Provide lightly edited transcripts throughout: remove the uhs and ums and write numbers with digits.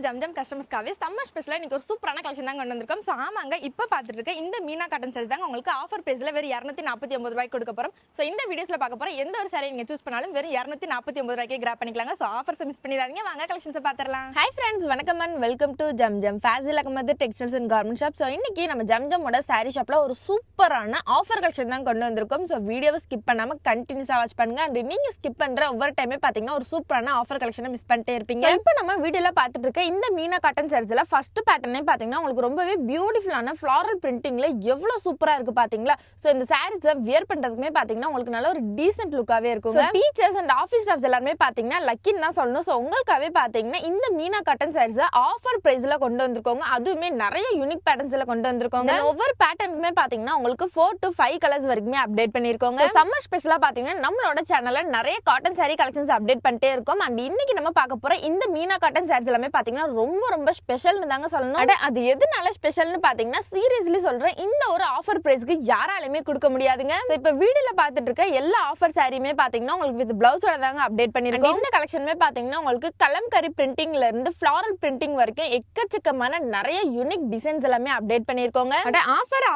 Zamzam கஸ்டமர்ஸ்க்காகவே summer ஸ்பெஷலாக இன்னைக்கு ஒரு சூப்பரான கலெக்ஷன் தான் கொண்டு வந்திருக்கோம். ஸோ ஆமாங்க, இப்போ பார்த்துட்டு இருக்க இந்த மீனா காட்டன் சாரி தாங்க உங்களுக்கு ஆஃபர் பிரைஸில் வெறும் 249 ரூபாய்க்கு கொடுக்க போகிறோம். ஸோ இந்த வீடியோஸில் பார்க்க போகிற எந்த ஒரு சாரி நீங்கள் சூஸ் பண்ணாலும் வெறும் 249 ரூபாய்க்கே கிராப் பண்ணிக்கலாங்க. ஸோ ஆஃபர்ஸை மிஸ் பண்ணிடாதீங்க, வாங்க கலெக்ஷன்ஸை பார்த்துடலாம். ஹாய் ஃப்ரெண்ட்ஸ், வணக்கம் and welcome to Zamzam Fazil Ahmed textiles and garment shop. So இன்னைக்கு நம்ம ஜம்ஜமோட சாரி ஷாப்பில் ஒரு சூப்பரான ஆஃபர் கலெக்ஷன் தான் கொண்டு வந்திருக்கோம். ஸோ வீடியோவை ஸ்கிப் பண்ணாமல் கண்டினியூஸாக வாட்ச் பண்ணுங்க. அண்ட் நீங்கள் ஸ்கிப் பண்ணுற ஒவ்வொரு டைமே பார்த்தீங்கன்னா ஒரு சூப்பரான ஆஃபர் கலெக்ஷனை மிஸ் பண்ணிட்டே இருப்பீங்க. இப்போ நம்ம வீடியோவில் பார்த்துட்டு இருக்க இந்த மீனா காட்டன் சாரீஸ்ல ஃபர்ஸ்ட் பேட்டர்னே பாத்தீங்கன்னா உங்களுக்கு ரொம்பவே பியூட்டிஃபுல்லான ஃப்ளாரல் பிரிண்டிங்ல எவ்வளவு சூப்பரா இருக்கு பாத்தீங்களா. சோ இந்த சாரீஸை வியர் பண்றதுக்குமே பாத்தீங்கன்னா உங்களுக்கு நல்ல ஒரு டீசென்ட் லுக்காவே இருக்கும். டீச்சர்ஸ் அண்ட் ஆஃபீஸ் ஸ்டாஃப்ஸ் எல்லாருமே பாத்தீங்கன்னா லக்கின்னு தான் சொல்லணும். சோ உங்களுக்காகவே பாத்தீங்கன்னா இந்த மீனா காட்டன் சாரீஸை ஆஃபர் பிரைஸ்ல கொண்டு வந்திருக்கோங்க. அதுவுமே நிறைய யூனிக் பேட்டர்ன்ஸ்ல கொண்டு வந்திருக்கோங்க. ஒவ்வொரு பேட்டர்னுக்குமே பாத்தீங்கன்னா உங்களுக்கு 4 to 5 கலர்ஸ் வரைக்குமே அப்டேட் பண்ணிருக்கோங்க. சம்மர் ஸ்பெஷலா பாத்தீங்கன்னா நம்மளோட சேனல்ல நிறைய காட்டன் சாரி கலெக்ஷன்ஸ் அப்டேட் பண்ணிட்டே இருக்கோம். அண்ட் இன்னைக்கு நம்ம பார்க்க போற இந்த மீனா காட்டன் சாரீஸ் எல்லாமே பாத்தீங்கன்னா ரொம்ப ரொம்ப ஸ்பெஷல்னு தாங்க சொல்லணும். அது எதனால ஸ்பெஷல்னு பாத்தீங்கன்னா சீரியஸ்லி சொல்றேன், இந்த ஒரு ஆஃபர் பிரைஸ்க்கு யாராலுமே கொடுக்க முடியாதுங்க. சோ இப்போ வீடியோல பாத்துட்டு இருக்க எல்லா ஆஃபர் சாரியுமே பாத்தீங்கன்னா உங்களுக்கு வித் பிளவுஸோட தாங்க அப்டேட் பண்ணிருக்கோம். இந்த கலெக்ஷனுமே பாத்தீங்கன்னா உங்களுக்கு கலம்கரி பிரிண்டிங்ல இருந்து ஃப்ளாரல் பிரிண்டிங் வரைக்கும் எக்கச்சக்கமான நிறைய யூனிக் டிசைன்ஸ் எல்லாமே அப்டேட் பண்ணிருக்கோங்க.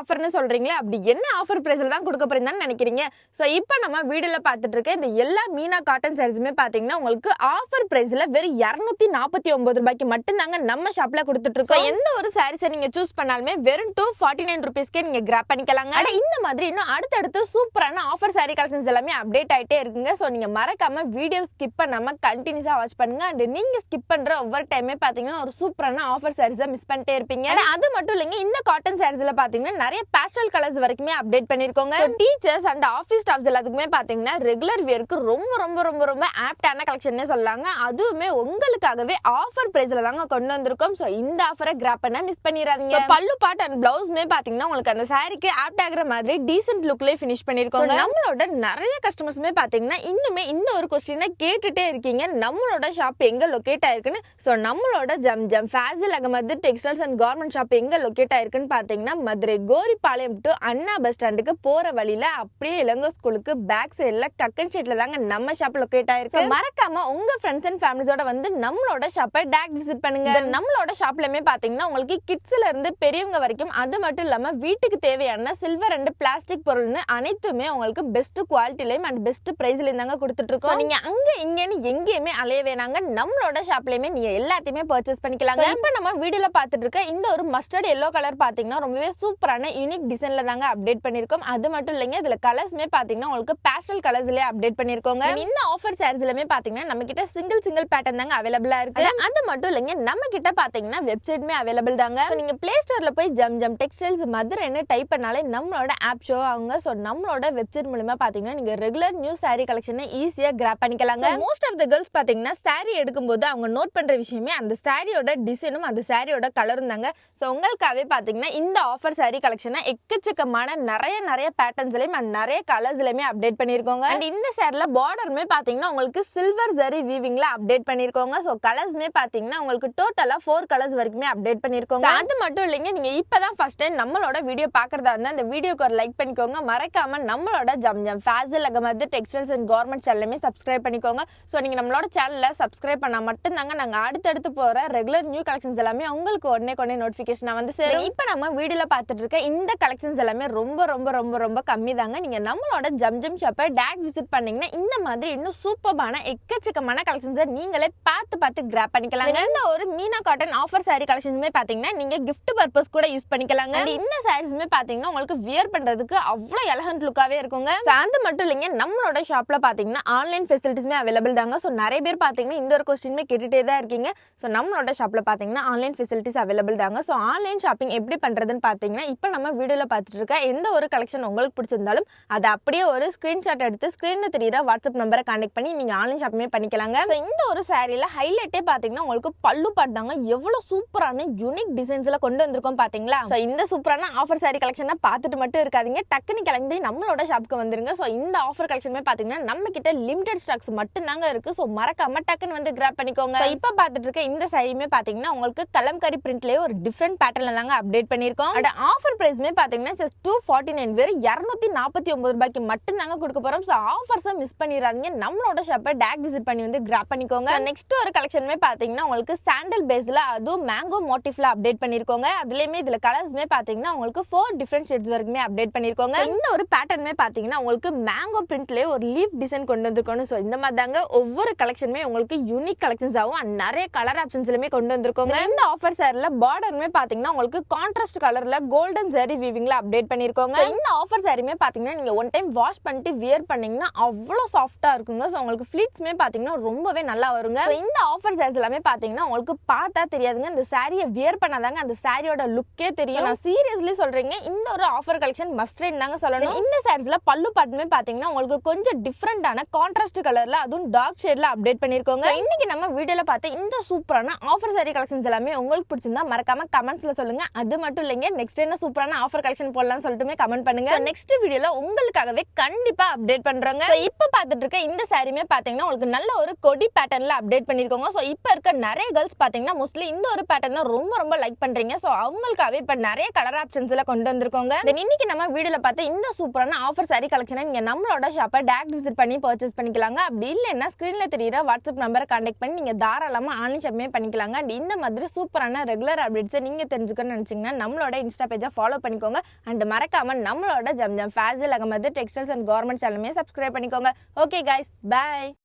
ஆஃபர்னு சொல்றீங்களா, அப்படி என்ன ஆஃபர் பிரைஸ்ல தான் கொடுக்க போறீங்கன்னு நினைக்கிறீங்க. சோ இப்போ நம்ம வீடியோல பாத்துட்டு இருக்க இந்த எல்லா மீனா காட்டன் சாரீஸுமே பாத்தீங்கன்னா உங்களுக்கு ஆஃபர் பிரைஸ்ல வெறும் 249 ரூபாய்க்கு மட்டும் தாங்க நம்ம ஷாப்ல கொடுத்துட்டு இருக்கோம். எந்த ஒரு சாரீஸை நீங்க சூஸ் பண்ணாலுமே வெறும் 249 ரூபீஸ்க்கே நீங்க கிராப் பண்ணிக்கலாங்க. இந்த மாதிரி இன்னும் அடுத்தடுத்து சூப்பரான ஆஃபர் சாரி கலெக்ஷன்ஸ் எல்லாமே அப்டேட் ஆயிட்டே இருக்குங்க. சோ நீங்க மறக்காம வீடியோ ஸ்கிப் பண்ணாம கண்டினியூஸா வாட்ச் பண்ணுங்க. அண்ட் நீங்க ஸ்கிப் பண்ற ஒவ்வொரு டைமே பாத்தீங்கன்னா ஒரு சூப்பரான ஆஃபர் சாரீஸை மிஸ் பண்ணிட்டே இருப்பீங்க. அது மட்டும் இல்லைங்க, இந்த காட்டன் சாரீஸ்ல பாத்தீங்கன்னா நிறைய பேஸ்டல் கலர்ஸ் வரைக்குமே அப்டேட் பண்ணிருக்கோங்க. டீச்சர்ஸ் அண்ட் ஆஃபீஸ் ஸ்டாஃப்ஸ் எல்லாத்துக்குமே பாத்தீங்கன்னா ரெகுலர் வியருக்கு ரொம்ப ரொம்ப ரொம்ப ரொம்ப ஆப்டான கலெக்ஷன் சொல்லலாங்க. அதுவுமே உங்களுக்காகவே ஆஃபர் பிரைஸ்ல தாங்க கொண்டு வந்திருக்கோம். சோ இந்த ஆஃபரை கிராப் பண்ண மிஸ் பண்ணிராதீங்க. பல்லு பாட் அண்ட் பிளவுஸ்மே பாத்தீங்கன்னா உங்களுக்கு அந்த சாரிக்கு ஆப்ட் ஆகுற மாதிரி டீசென்ட் லுக்லயே ஃபினிஷ் பண்ணிருக்கோம். நம்மளோட நிறைய கஸ்டமர்ஸ்மே பாத்தீங்கன்னா இன்னுமே இந்த ஒரு क्वेश्चனை கேட்டுட்டே இருக்கீங்க, நம்மளோட ஷாப் எங்க லொகேட் ஆயிருக்குன்னு. சோ நம்மளோட Zamzam Fazil Ahmed textiles and garment shop எங்க லொகேட் ஆயிருக்குன்னு பாத்தீங்கன்னா மதுரை கோரிப்பாளையம் டு அண்ணா பஸ் ஸ்டாண்டுக்கு போற வழியில அப்படியே இளங்கோ ஸ்கூலுக்கு பேக் சைடுல கக்கன் ஸ்ட்ரீட்ல தாங்க நம்ம ஷாப் லொகேட் ஆயிருக்கு. மறக்காம உங்க ஃப்ரெண்ட்ஸ் அண்ட் ஃபேமிலிஸோட வந்து நம்மளோட ஷாப்பை டைரக்ட் விசிட் பண்ணுங்க. நம்மளோட ஷாப்லயுமே பாத்தீங்கன்னா உங்களுக்கு கிட்ஸ்ல இருந்து பெரியவங்க வரைக்கும், அது மட்டும் இல்லாம வீட்டுக்கு தேவையான சில்வர் அண்ட் பிளாஸ்டிக் பொருள்னு அனைத்துமே உங்களுக்கு பெஸ்ட் குவாலிட்டிலயும் அண்ட் பெஸ்ட் பிரைஸ்லயும் தாங்க கொடுத்துட்டு இருக்கோம். நீங்க அங்க இங்கன்னு எங்கேயுமே அலைய வேணாங்க, நம்மளோட ஷாப்லயுமே நீங்க எல்லாத்தையுமே பர்ச்சேஸ் பண்ணிக்கலாம். இப்ப நம்ம வீடியோல பாத்துட்டு இருக்க இந்த ஒரு மஸ்டர்ட் எல்லோ கலர் பாத்தீங்கன்னா ரொம்பவே சூப்பரான யூனிக் டிசைன்ல தாங்க அப்டேட் பண்ணிருக்கோம். அது மட்டும் இல்லைங்க, இதுல கலர்ஸ்மே பாத்தீங்கன்னா உங்களுக்கு பேஸ்டல் கலர்ஸ்லயே அப்டேட் பண்ணிருக்கோங்க. இந்த ஆஃபர் சாரீஸ்லயுமே பாத்தீங்கன்னா நம்ம கிட்ட சிங்கிள் பேட்டர்ன் தாங்க அவைலபிளா இருக்கு. அது மட்டும் இல்லைங்க, நம்ம கிட்ட பாத்தீங்கன்னா வெப்சைட்மே அவைலபிள் தாங்க. நீங்க பிளே ஸ்டோர்ல போய் ஜம்ஜம் டெக்ஸ்டைல்ஸ் மதுரைன்னு டைப் பண்ணாலே நம்மளோட ஆப் ஷோ ஆகுங்க. சோ நம்மளோட வெப்சைட் மூலமா பாத்தீங்கன்னா நீங்க ரெகுலர் நியூ சாரி கலெக்ஷனை ஈஸியா கிராப் பண்ணிக்கலாங்க. மோஸ்ட் ஆஃப் த கேர்ள்ஸ் பாத்தீங்கன்னா சாரி எடுக்கும்போது அவங்க நோட் பண்ற விஷயமே அந்த சாரியோட டிசைனும் அந்த சாரியோட கலரும் தாங்க. சோ உங்களுக்காகவே பாத்தீங்கன்னா இந்த ஆஃபர் சாரி கலெக்ஷனை எக்கச்சக்கமான நிறைய பேட்டர்ன்ஸ்லயும் அண்ட் நிறைய கலர்ஸ்லயுமே அப்டேட் பண்ணிருக்கோங்க. அண்ட் இந்த சாரில பார்டருமே பாத்தீங்கன்னா உங்களுக்கு சில்வர் ஜரி வீவிங்ல அப்டேட் பண்ணிருக்கோங்க. சோ கலர்ஸ்மே பாத்தீங்கன்னா உங்களுக்கு டோட்டலா 4 கலர்ஸ் வரைக்குமே அப்டேட் பண்ணிருக்கோங்க. அது மட்டும் இல்லைங்க, நீங்க இப்பதான் ஃபர்ஸ்ட் டைம் நம்மளோட வீடியோ பாக்குறதா இருந்தா இந்த வீடியோக்கு ஒரு லைக் பண்ணிக்கோங்க. மறக்காம நம்மளோட Zamzam Fazil Ahmed textiles and garment சேனலுமே சப்ஸ்கிரைப் பண்ணிக்கோங்க. சோ நீங்க நம்மளோட சேனல்ல சப்ஸ்கிரைப் பண்ணா மட்டும் தாங்க நாங்க அடுத்தடுத்து போற ரெகுலர் நியூ கலெக்ஷன்ஸ் எல்லாமே உங்களுக்கு உடனே நோட்டிபிகேஷன் வந்து சேரும். இப்ப நம்ம வீடியோல பாத்துட்டு இருக்க இந்த கலெக்ஷன்ஸ் எல்லாமே ரொம்ப ரொம்ப ரொம்ப ரொம்ப கம்மி தாங்க. நீங்க நம்மளோட ஜம்ஜம் ஷாப்பை டைரக்ட் விசிட் பண்ணீங்கன்னா இந்த மாதிரி இன்னும் சூப்பரான எக்கச்சக்கமான கலெக்ஷன்ஸை நீங்களே பார்த்து கிராப் பண்ணிக்கலாம். இந்த ஒரு மீனா காட்டன் ஆஃபர் சாரி கலெக்ஷன்ஸுமே பாத்தீங்கன்னா நீங்க கிஃப்ட் பர்பஸ் கூட யூஸ் பண்ணிக்கலாங்க. இந்த சாரீஸ்மே பாத்தீங்கன்னா உங்களுக்கு வியர் பண்றதுக்கு அவ்வளவு எலகன்ட் லுக்காவே இருக்குங்க. அது மட்டும் இல்லைங்க, நம்மளோட ஷாப்ல பாத்தீங்கன்னா ஆன்லைன் ஃபெசிலிட்டிஸ்மே அவைலபிள் தாங்க. சோ நிறைய பேர் பாத்தீங்கன்னா இந்த ஒரு क्वेश्चनமே கேட்டுட்டே தான் இருக்கீங்க. சோ நம்மளோட ஷாப்ல பாத்தீங்கன்னா ஆன்லைன் ஃபெசிலிட்டிஸ் அவைலபிள் தாங்க. சோ ஆன்லைன் ஷாப்பிங் எப்படி பண்றதுன்னு பாத்தீங்கன்னா இப்போ நம்ம வீடியோல பாத்துட்டு இருக்க எந்த ஒரு கலெக்ஷன் உங்களுக்கு பிடிச்சிருந்தாலும் அதை அப்படியே ஒரு ஸ்கிரீன்ஷாட் எடுத்து ஸ்கிரீன்ல தெரியுற வாட்ஸ்அப் நம்பரை கான்டாக்ட் பண்ணி நீங்க ஆன்லைன் ஷாப்பிங்கே பண்ணிக்கலாங்க. சோ இந்த ஒரு சாரியில ஹைலைட்டே பாத்தீங்கன்னா உங்களுக்கு பல்லு பாட் தாங்க. எவ்வளவு சூப்பரான யூனிக் டிசைன்ஸ்ல கொண்டு வந்திருக்கோம் பாத்தீங்களா. சோ இந்த சூப்பரான ஆஃபர் சாரி கலெக்ஷனை பார்த்துட்டு மட்டும் இருக்காதீங்க, டக்குனு கிளம்பி நம்மளோட ஷாப்புக்கு வந்துருங்க. சோ இந்த ஆஃபர் கலெக்ஷனுமே பாத்தீங்கன்னா நம்ம கிட்ட லிமிடெட் ஸ்டாக்ஸ் மட்டும் தாங்க இருக்கு. சோ மறக்காம டக்குன்னு வந்து கிராப் பண்ணிக்கோங்க. இப்ப பாத்துட்டு இருக்க இந்த சாரியுமே பாத்தீங்கன்னா உங்களுக்கு கலம்கரி பிரிண்ட்லயே ஒரு டிஃபரெண்ட் பேட்டர்ன்ல தாங்க அப்டேட் பண்ணிருக்கோம். ஆஃபர் பிரைஸ்மே பாத்தீங்கன்னா 249 வெறும் 249 ரூபாய்க்கு மட்டும் தாங்க கொடுக்க போறோம். சோ ஆஃபர்ஸை மிஸ் பண்ணிடாதீங்க, நம்மளோட ஷாப்பை டைரக்ட் விசிட் பண்ணி வந்து கிராப் பண்ணிக்கோங்க. நெக்ஸ்ட் ஒரு கலெக்ஷனுமே பாத்தீங்கன்னா உங்களுக்கு உங்களுக்கு சாண்டல் பேஸ்ல அதுவும் மேங்கோ மோட்டிவ்ல அப்டேட் பண்ணிருக்கோங்க. அதுலயுமே இதுல கலர்ஸ்மே பாத்தீங்கன்னா உங்களுக்கு 4 டிஃபரண்ட் ஷேட்ஸ் வரைக்குமே அப்டேட் பண்ணிருக்கோங்க. இந்த ஒரு பேட்டர்னுமே பாத்தீங்கன்னா உங்களுக்கு மேங்கோ பிரிண்ட்லயே ஒரு லீஃப் டிசைன் கொண்டு வந்திருக்கோம். சோ இந்த மாதிரி தாங்க ஒவ்வொரு கலெக்ஷனுமே உங்களுக்கு யூனிக் கலெக்ஷன்ஸ் ஆகும். நிறைய கலர் ஆப்ஷன்ஸ்லயுமே கொண்டு வந்திருக்கோங்க. இந்த ஆஃபர் சாரில பார்டருமே பாத்தீங்கன்னா உங்களுக்கு கான்ட்ராஸ்ட் கலர்ல கோல்டன் ஜரி வீவிங்ல அப்டேட் பண்ணிருக்கோங்க. இந்த ஆஃபர் சாரியுமே பாத்தீங்கன்னா நீங்க ஒன் டைம் வாஷ் பண்ணிட்டு வியர் பண்ணீங்கன்னா அவ்வளவு சாஃப்ட்டா இருக்குங்க. சோ உங்களுக்கு ஃபிளீட்ஸ்மே பாத்தீங்கன்னா ரொம்பவே நல்லா வருங்க. இந்த ஆஃபர் சாரீஸ் எல்லாமே பாத்தீங்கன்னா உங்களுக்கு பார்த்தா தெரியாதுங்க, இந்த சாரியை வியர் பண்ணாதாங்க அந்த சாரியோட லுக்கே தெரியும். நான் சீரியஸ்லி சொல்றேங்க, இந்த ஒரு ஆஃபர் கலெக்ஷன் மஸ்ட் ட்ரை தாங்க சொல்லணும். இந்த சாரீஸ்ல பல்லு பாட்டுமே பாத்தீங்கன்னா உங்களுக்கு கொஞ்சம் டிஃபரெண்டான கான்ட்ராஸ்ட் கலர்ல அதுவும் டார்க் ஷேட்ல அப்டேட் பண்ணிருக்கோங்க. இன்னைக்கு நம்ம வீடியோல பார்த்த இந்த சூப்பரான ஆஃபர் சாரி கலெக்ஷன்ஸ் எல்லாமே உங்களுக்கு பிடிச்சிருந்தா மறக்காம கமெண்ட்ஸ்ல சொல்லுங்க. அது மட்டும் இல்லைங்க, நெக்ஸ்ட் என்ன சூப்பரான ஆஃபர் கலெக்ஷன் போடலாம்னு சொல்லிட்டுமே கமெண்ட் பண்ணுங்க. நெக்ஸ்ட் வீடியோல உங்களுக்காகவே கண்டிப்பா அப்டேட் பண்றோங்க. இப்போ பார்த்துட்டு இருக்க இந்த சாரியுமே பாத்தீங்கன்னா உங்களுக்கு நல்ல ஒரு கொடி பேட்டர்ன்ல அப்டேட் பண்ணிருக்கோங்க. சோ இப்போ இருக்க நிறைய கேர்ள்ஸ் பாத்தீங்கன்னா மோஸ்ட்லி இந்த ஒரு பேட்டர்ன் தான் ரொம்ப ரொம்ப லைக் பண்றீங்க. சோ அவங்களுக்காகவே இப்ப நிறைய கலர் ஆப்ஷன்ஸ் எல்லாம் கொண்டு வந்திருக்கோங்க. இன்னைக்கு நம்ம வீடியோல பார்த்த இந்த சூப்பரான ஆஃபர் சாரி கலெக்ஷனை நீங்க நம்மளோட ஷாப்பை டைரக்ட் விசிட் பண்ணி பர்ச்சேஸ் பண்ணிக்கலாங்க. அப்படி இல்லைன்னா ஸ்கிரீன்ல தெரியுற வாட்ஸ்அப் நம்பரை கான்டாக்ட் பண்ணி நீங்க தாராளமா ஆன்லைன் ஷாப்புமே பண்ணிக்கலாங்க. அண்ட் இந்த மாதிரி சூப்பரான ரெகுலர் அப்டேட்ஸை நீங்க தெரிஞ்சுக்கணும்னு நினைச்சீங்கன்னா நம்மளோட இன்ஸ்டா பேஜை ஃபாலோ பண்ணிக்கோங்க. அண்ட் மறக்காம நம்மளோட Zam Zam Fazil Ahmed textiles and garments சேனலுமே சப்ஸ்கிரைப் பண்ணிக்கோங்க. Okay guys, by.